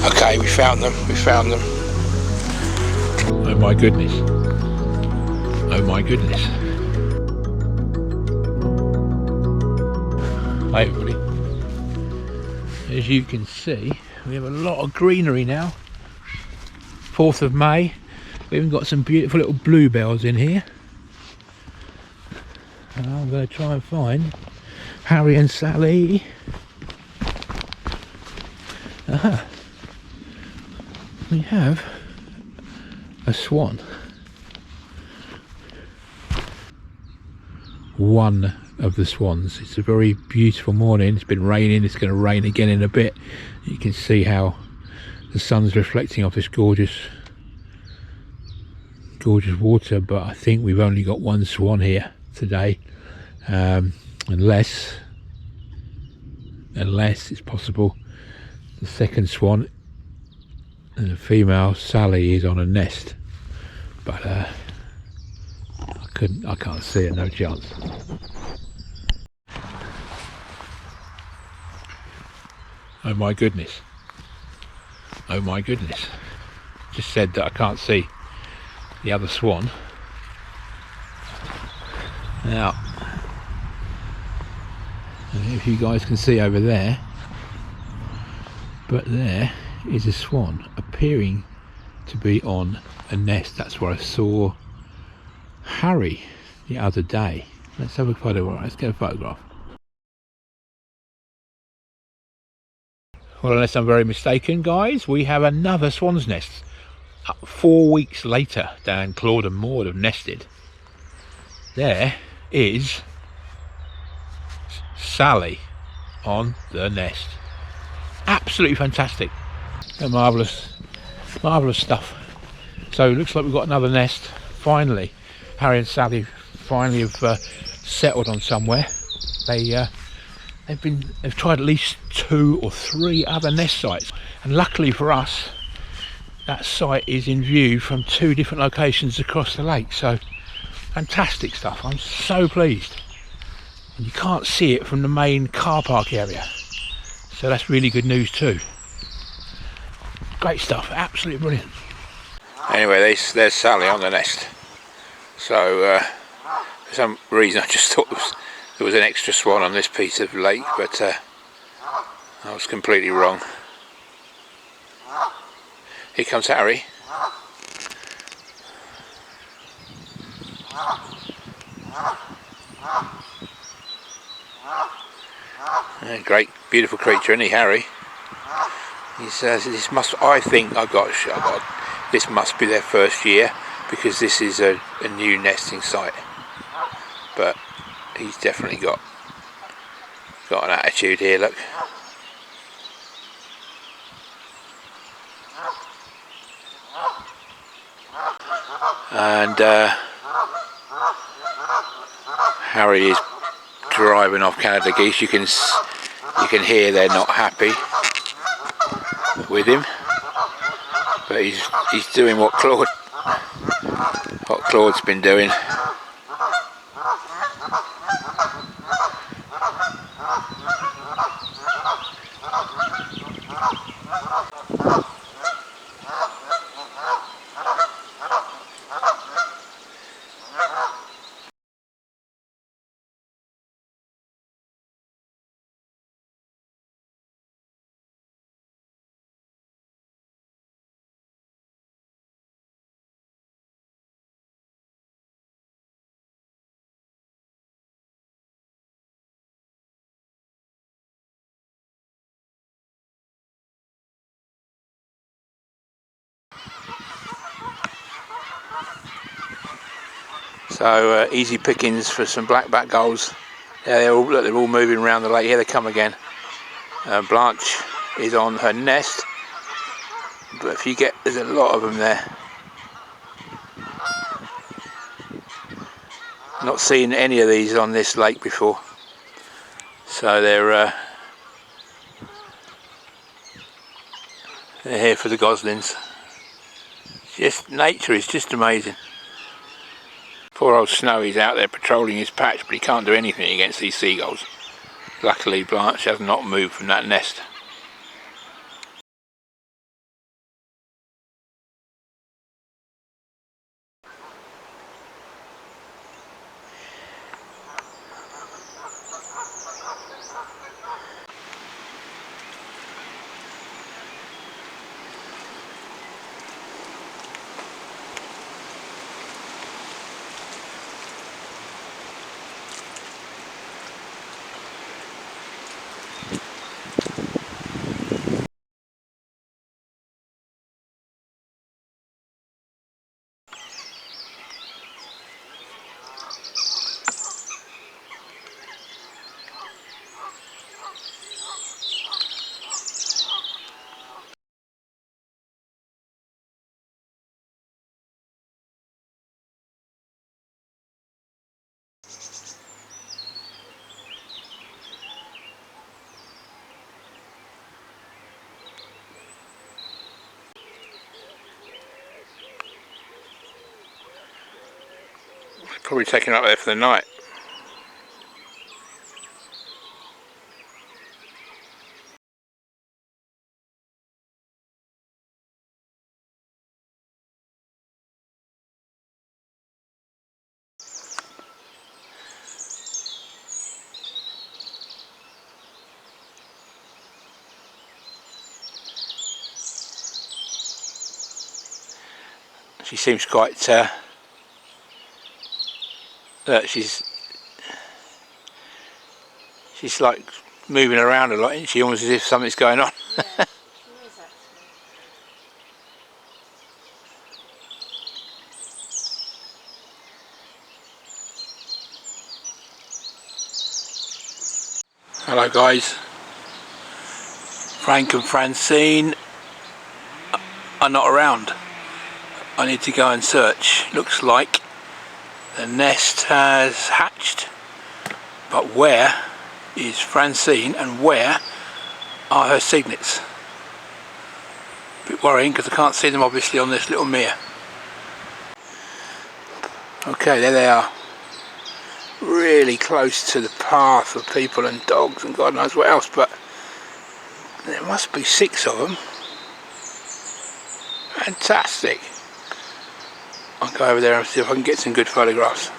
Okay, we found them. Oh my goodness. Oh my goodness. Hi everybody. As you can see, we have a lot of greenery now. 4th of May. We've even got some beautiful little bluebells in here. And I'm going to try and find Harry and Sally. Aha. We have a swan. One of the swans. It's a very beautiful morning. It's been raining. It's going to rain again in a bit. You can see how the sun's reflecting off this gorgeous water, but I think we've only got one swan here today, unless it's possible the second swan and the female Sally is on a nest, but I can't see it, no chance. Oh my goodness. Oh my goodness. Just said that I can't see the other swan. Now, I don't know if you guys can see over there, but there is a swan appearing to be on a nest. That's where I saw Harry the other day. Let's have a photo. Let's get a photograph. Well, unless I'm very mistaken, guys, we have another swan's nest. 4 weeks later, down Claude and Maude have nested. There is Sally on the nest. Absolutely fantastic. Marvellous stuff. So it looks like we've got another nest. Finally, Harry and Sally finally have settled on somewhere. They've tried at least 2 or 3 other nest sites, and luckily for us, that site is in view from 2 different locations across the lake. So fantastic stuff. I'm so pleased. And you can't see it from the main car park area, so that's really good news too. Great stuff, absolutely brilliant. Anyway, there's Sally on the nest. So for some reason I just thought there was an extra swan on this piece of lake, but I was completely wrong. Here comes Harry. Great, beautiful creature, isn't he, Harry? He says this must. I think this must be their first year, because this is a new nesting site. But he's definitely got an attitude here. Look. And Harry is driving off Canada geese. You can hear they're not happy with him, but he's doing what Claude's been doing. So easy pickings for some blackback gulls. Yeah, they're all moving around the lake. Here they come again. Blanche is on her nest, but there's a lot of them there. Not seen any of these on this lake before, so they're here for the goslings. Just nature is just amazing. Poor old Snowy's out there patrolling his patch, but he can't do anything against these seagulls. Luckily, Blanche has not moved from that nest. Probably taking up there for the night. She seems quite she's like moving around a lot, isn't she? Almost as if something's going on. Yeah, she is actually. Hello guys, Frank and Francine are not around. I need to go and search. Looks like the nest has hatched, but where is Francine and where are her cygnets? A bit worrying because I can't see them obviously on this little mirror. Okay, there they are, really close to the path of people and dogs and God knows what else, but there must be 6 of them. Fantastic. I'll go over there and see if I can get some good photographs.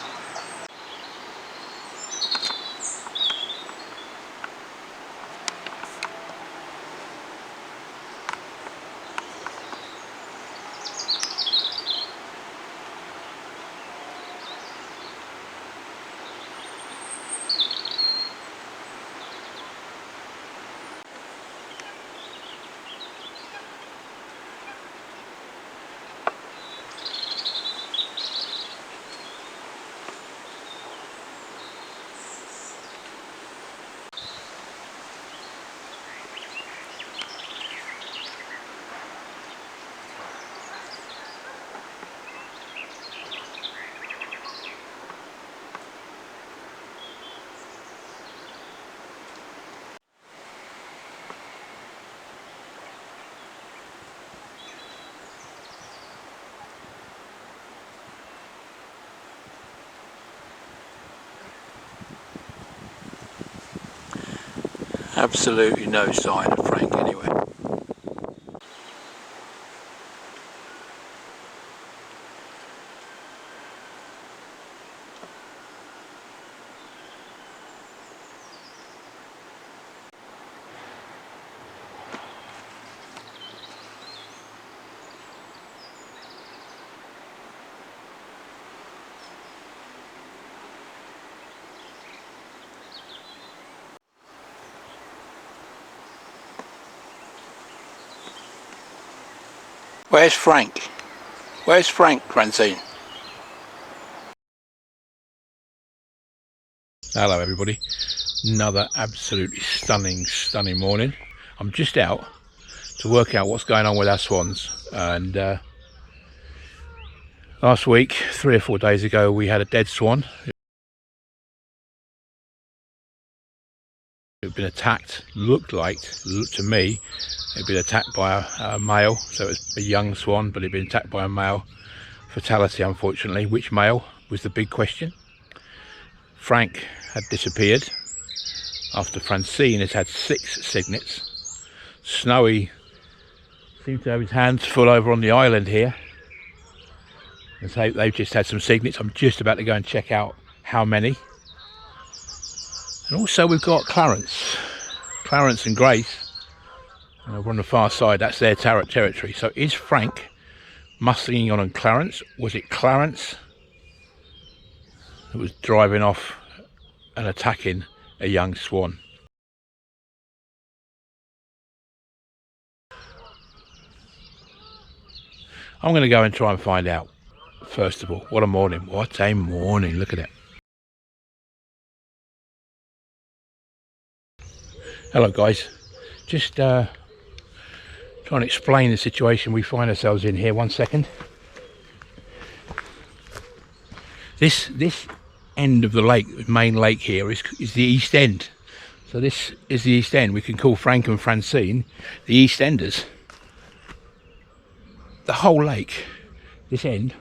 Absolutely no sign of Frank anywhere. Where's Frank? Where's Frank, Francine? Hello everybody, another absolutely stunning morning. I'm just out to work out what's going on with our swans, and last week, 3 or 4 days ago, we had a dead swan. It had been attacked, looked to me, it had been attacked by a male, so it was a young swan, but it had been attacked by a male. Fatality, unfortunately. Which male was the big question. Frank had disappeared after Francine has had 6 cygnets. Snowy seems to have his hands full over on the island here, and so they've just had some cygnets. I'm just about to go and check out how many. And also we've got Clarence and Grace over on the far side. That's their territory. So is Frank mustering on Clarence? Was it Clarence who was driving off and attacking a young swan? I'm going to go and try and find out. First of all, what a morning, look at it. Hello guys, just trying to explain the situation we find ourselves in here. 1 second. This end of the lake, main lake here, is the east end. So this is the east end. We can call Frank and Francine the east enders. The whole lake, this end,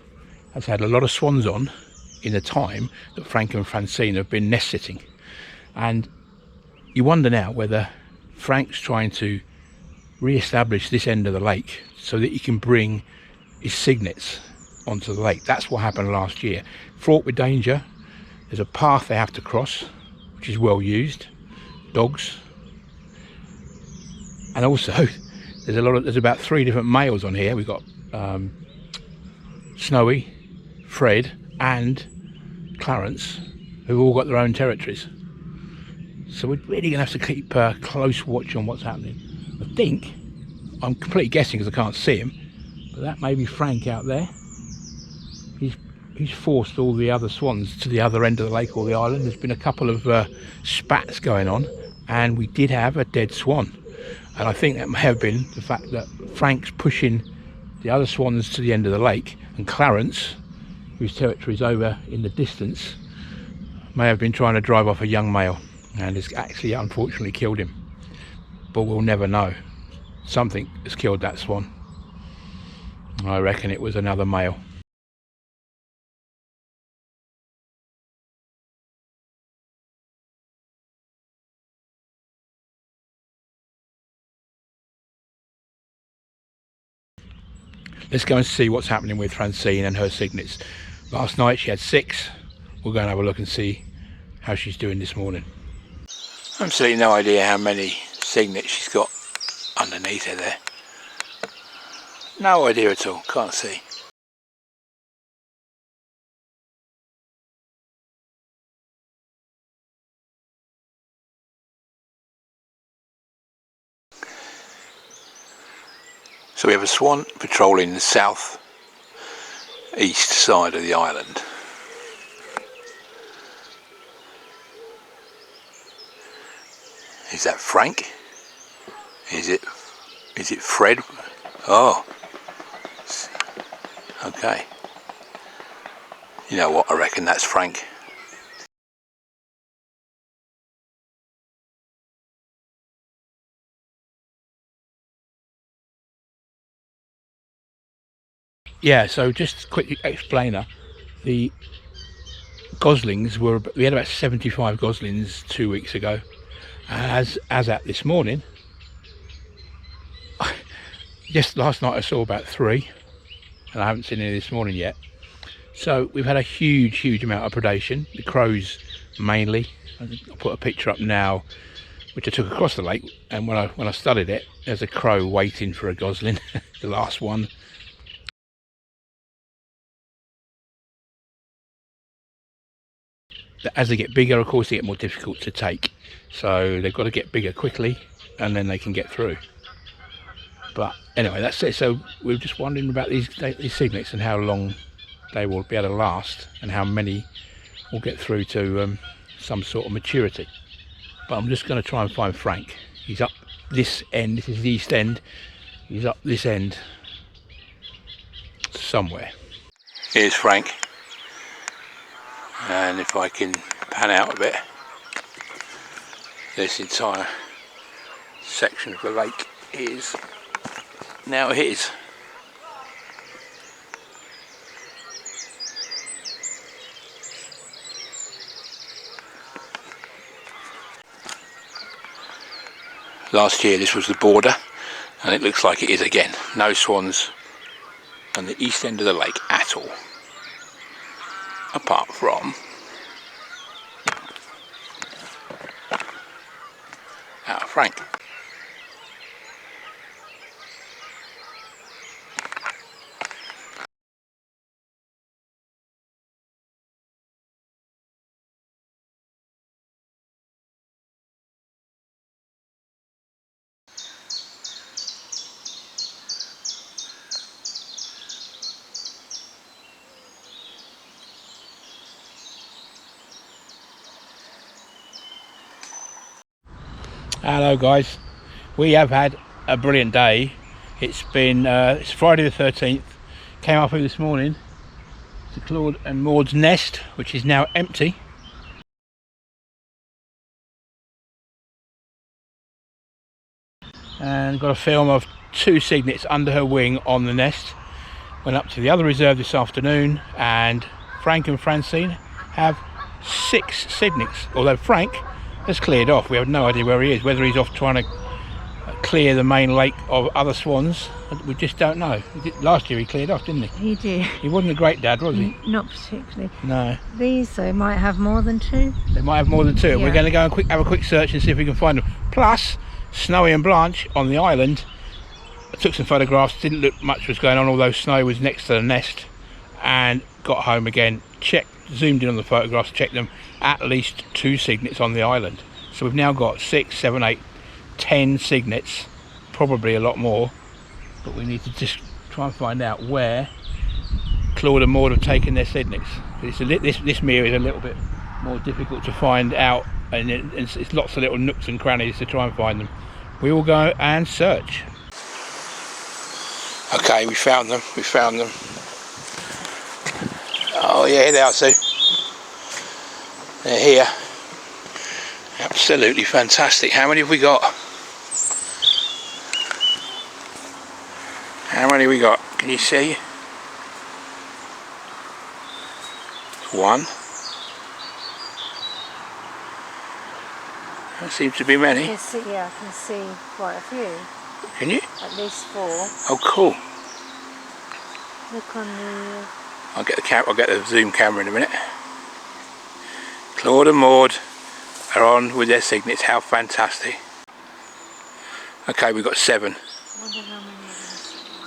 has had a lot of swans on in the time that Frank and Francine have been nest sitting. And you wonder now whether Frank's trying to re-establish this end of the lake so that he can bring his cygnets onto the lake. That's what happened last year. Fraught with danger. There's a path they have to cross, which is well used. Dogs. And also, there's about 3 different males on here. We've got Snowy, Fred, and Clarence, who've all got their own territories. So we're really going to have to keep close watch on what's happening. I think, I'm completely guessing because I can't see him, but that may be Frank out there. He's forced all the other swans to the other end of the lake or the island. There's been a couple of spats going on, and we did have a dead swan. And I think that may have been the fact that Frank's pushing the other swans to the end of the lake, and Clarence, whose territory is over in the distance, may have been trying to drive off a young male, and has actually unfortunately killed him. But we'll never know. Something has killed that swan. I reckon it was another male. Let's go and see what's happening with Francine and her cygnets. Last night she had 6. We'll go and have a look and see how she's doing this morning. Absolutely no idea how many cygnets she's got underneath her there. No idea at all, can't see. So we have a swan patrolling the south east side of the island. Is that Frank? Is it Fred? Oh, okay. You know what, I reckon that's Frank. Yeah, so just a quick explainer. The goslings we had about 75 goslings 2 weeks ago. As at this morning, just last night I saw about 3, and I haven't seen any this morning yet. So we've had a huge amount of predation. The crows mainly. I'll put a picture up now, which I took across the lake, and when I studied it, there's a crow waiting for a gosling, the last one. As they get bigger, of course, they get more difficult to take. So they've got to get bigger quickly, and then they can get through. But anyway, that's it. So we're just wondering about these cygnets and how long they will be able to last, and how many will get through to some sort of maturity. But I'm just going to try and find Frank. He's up this end. This is the east end. He's up this end somewhere. Here's Frank. And if I can pan out a bit, this entire section of the lake is now his. Last year this was the border, and it looks like it is again. No swans on the east end of the lake at all. Apart from Frank. Hello guys, we have had a brilliant day. It's Friday the 13th. Came up here this morning to Claude and Maude's nest, which is now empty. And got a film of 2 cygnets under her wing on the nest. Went up to the other reserve this afternoon and Frank and Francine have 6 cygnets, although Frank has cleared off. We have no idea where he is, whether he's off trying to clear the main lake of other swans. We just don't know. Last year he cleared off, didn't he? He did. He wasn't a great dad, was he? Not particularly. No. These though might have more than 2. They might have more than 2. Yeah. We're going to go and have a quick search and see if we can find them. Plus, Snowy and Blanche on the island. I took some photographs, didn't look much was going on, although Snow was next to the nest, and got home again, checked, zoomed in on the photographs, checked them, at least 2 cygnets on the island. So we've now got 6, 7, 8, 10 cygnets, probably a lot more, but we need to just try and find out where Claude and Maude have taken their cygnets. This mere is a little bit more difficult to find out, and it's lots of little nooks and crannies to try and find them. We will go and search. Okay, we found them. Oh yeah, here they are, Sue. They're here. Absolutely fantastic. How many have we got? How many have we got? Can you see? 1. There seems to be many. I can see quite a few. Can you? At least 4. Oh, cool. Look on the... I'll get the zoom camera in a minute. Claude and Maude are on with their cygnets. How fantastic. Okay, we've got 7. I wonder how many of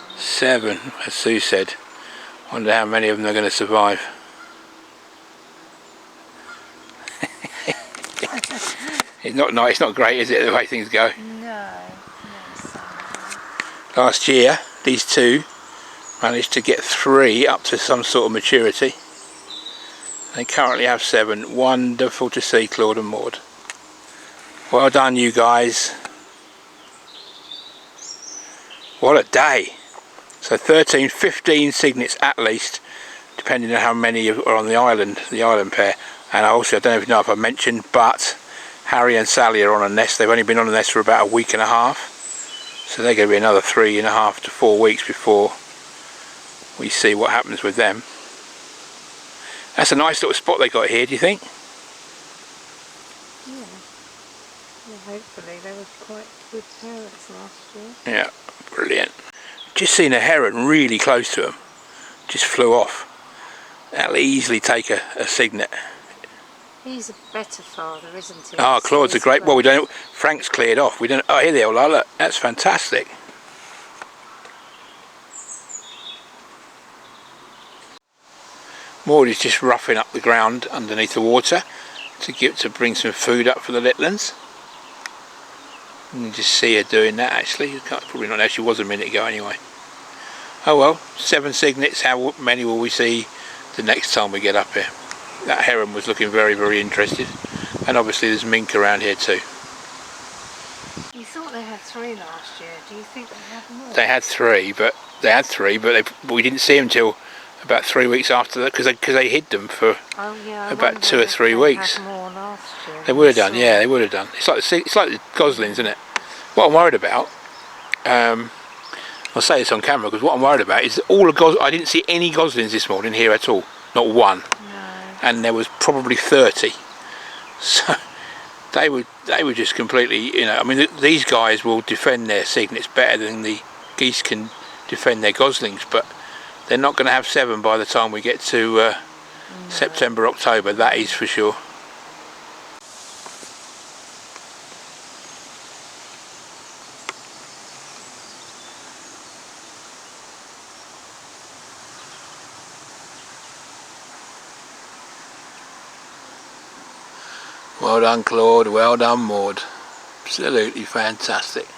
them. 7, as Sue said. Wonder how many of them are going to survive. It's not nice, it's not great, is it, the way things go? No. Last year, these 2 managed to get 3 up to some sort of maturity. They currently have 7. Wonderful to see, Claude and Maude. Well done, you guys. What a day. So 13, 15 cygnets at least, depending on how many are on the island pair. And also, I don't know if you know if I mentioned, but Harry and Sally are on a nest. They've only been on a nest for about a week and a half. So they're going to be another 3.5 to 4 weeks before we see what happens with them. That's a nice little spot they got here, do you think? Yeah. Well, hopefully they were quite good parents last year. Yeah, brilliant. Just seen a heron really close to them. Just flew off. That'll easily take a cygnet. He's a better father, isn't he? Oh, Claude's a great... Well, we don't... Frank's cleared off. We don't... Oh, here they are. Look, that's fantastic. Maude is just roughing up the ground underneath the water to bring some food up for the littlings. You can just see her doing that actually. You can't, probably not know, she was a minute ago anyway. Oh well, 7 cygnets. How many will we see the next time we get up here? That heron was looking very, very interested. And obviously there's mink around here too. You thought they had 3 last year. Do you think they have more? They had 3, but we didn't see them till about 3 weeks after that, because they hid them for about 2 or 3 weeks. More last year. They would have done, yeah, they would have done. It's like the goslings, isn't it? What I'm worried about, I'll say this on camera, because what I'm worried about is that I didn't see any goslings this morning here at all, not one. No. And there was probably 30. So they were just completely, I mean, these guys will defend their cygnets better than the geese can defend their goslings, but they're not going to have 7 by the time we get to September, October, that is for sure. Well done, Claude, well done, Maude. Absolutely fantastic.